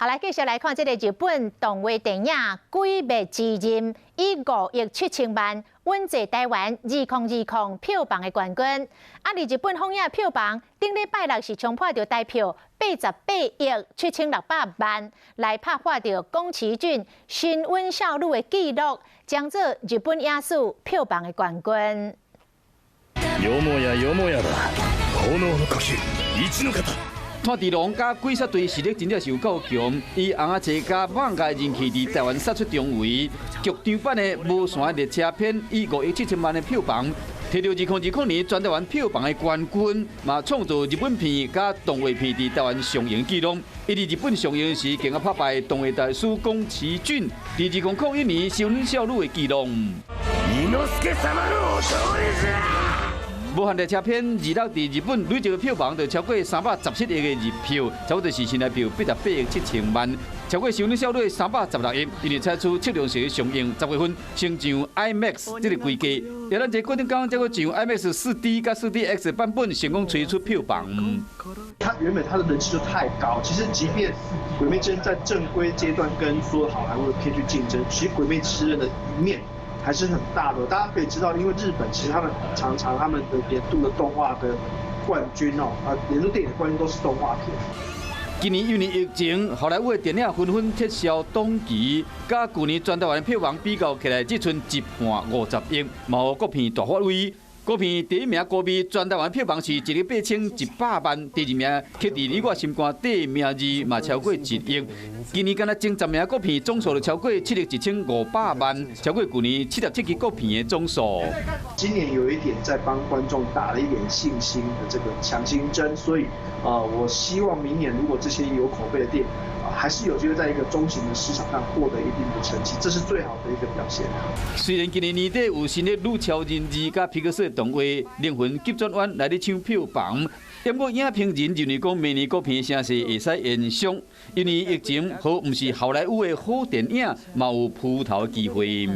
好，来继续来看这个日本动画电影《鬼灭之刃》，以5亿7千万稳坐台湾2020票房的冠军。而日本放映票房顶礼拜六是冲破着台票88亿7600万，来拍破着宫崎骏《新温少女》的纪录，将做日本影史票房的冠軍。よもやよもやだ。炎の呼吸、一の方。 炭治郎甲鬼杀队实力真正是有够强，以红仔车甲艋舺人气伫台湾杀出重围。剧场版的《无线列车篇》以5亿7千万的票房，摕到2020年全台湾票房的冠军，嘛创造日本片甲动画片伫台湾上映纪录。伊伫日本上映时，更加拍败动画大师宫崎骏伫2001年《少女少女》的纪录。无限列车篇26伫日本累计票房就超过317亿的日票，差不多是新台币88亿7千万，超过《少女少女》316亿。因为采取测量式上映，10月份升上 IMAX 这个规格。也咱这过程讲，再个上 IMAX 4D 加 4DX 版本，成功推出票房。它原本它的人气就太高，其实即便《鬼灭之刃》在正规阶段跟所有好莱坞的片去竞争，其实《鬼灭之刃》的一面。 还是很大的，大家可以知道，因为日本其实他们常常他们的年度的动画的冠军年度电影的冠军都是动画片。今年因为疫情，好莱坞的电影纷纷撤销档期，甲去年全台湾的票房比较起来，只剩一半50亿，嘛互国片大发威。国片第一名《歌迷》全台湾票房是1亿8100万，第二名刻伫你我心肝底名字嘛超过1亿。今年敢若前10名国片总数就超过7亿1500万，超过去年77支国片的总数。今年有一点在帮观众打了一点信心的这个强心针，所以我希望明年如果这些有口碑的电影。 还是有机会在一个中型的市场上获得一定的成绩，这是最好的一个表现。虽然今年年底有新的《女超人2》甲皮克斯的动画《灵魂急转弯》来咧抢票房，不过影评人认为讲明年国片的声势会使延续，因为疫情和毋是好莱坞的好电影，嘛有蒲头的机会。